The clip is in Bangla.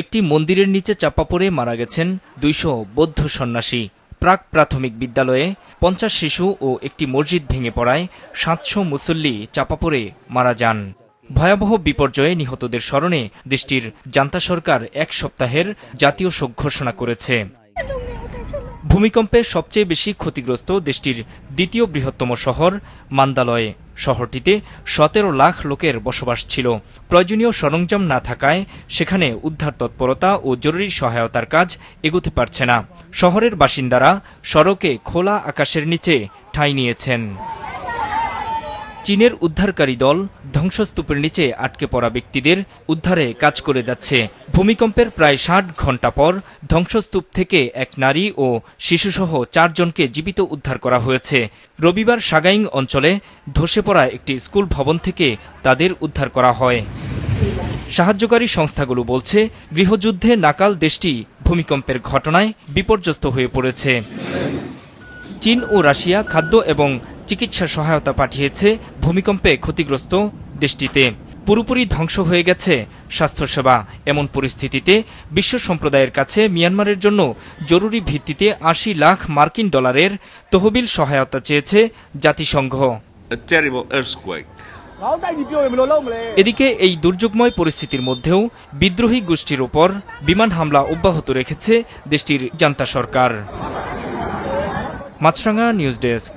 একটি মন্দিরের নিচে চাপা পড়ে মারা গেছেন 200 বৌদ্ধ সন্ন্যাসী। প্রাক প্রাথমিক বিদ্যালয়ে 50 শিশু ও একটি মসজিদ ভেঙে পড়ায় 700 মুসল্লি চাপা পড়ে মারা যান। ভয়াবহ বিপর্যয়ে নিহতদের স্মরণে দেশটির জান্তা সরকার 1 সপ্তাহের জাতীয় শোক ঘোষণা করেছে। ভূমিকম্পে সবচেয়ে বেশি ক্ষতিগ্রস্ত দেশটির দ্বিতীয় বৃহত্তম শহর মান্দালয়ে। শহরটিতে 17 লাখ লোকের বসবাস ছিল। প্রয়োজনীয় সরঞ্জাম না থাকায় সেখানে উদ্ধার তৎপরতা ও জরুরি সহায়তার কাজ এগোতে পারছে না। শহরের বাসিন্দারা সড়কে খোলা আকাশের নিচে ঠাঁই নিয়েছেন। চীনের উদ্ধারকারী দল ধ্বংসস্তূপের নিচে আটকে পড়া ব্যক্তিদের উদ্ধারে কাজ করে যাচ্ছে। ভূমিকম্পের প্রায় 60 ঘণ্টা পর ধ্বংসস্তূপ থেকে এক নারী ও শিশুসহ 4 জনকে জীবিত উদ্ধার করা হয়েছে। রবিবার সাগাইং অঞ্চলে ধসে পড়া একটি স্কুল ভবন থেকে তাদের উদ্ধার করা হয়। সাহায্যকারী সংস্থাগুলো বলছে, গৃহযুদ্ধে নাকাল দেশটি ভূমিকম্পের ঘটনায় বিপর্যস্ত হয়ে পড়েছে। চীন ও রাশিয়া খাদ্য এবং চিকিৎসা সহায়তা পাঠিয়েছে ভূমিকম্পে ক্ষতিগ্রস্ত দেশটিতে। পুরোপুরি ধ্বংস হয়ে গেছে স্বাস্থ্যসেবা। এমন পরিস্থিতিতে বিশ্ব সম্প্রদায়ের কাছে মিয়ানমারের জন্য জরুরি ভিত্তিতে 80 লাখ মার্কিন ডলারের তহবিল সহায়তা চেয়েছে জাতিসংঘ। এদিকে এই দুর্যোগময় পরিস্থিতির মধ্যেও বিদ্রোহী গোষ্ঠীর ওপর বিমান হামলা অব্যাহত রেখেছে দেশটির জান্তা সরকার। মাছরাঙা নিউজ ডেস্ক।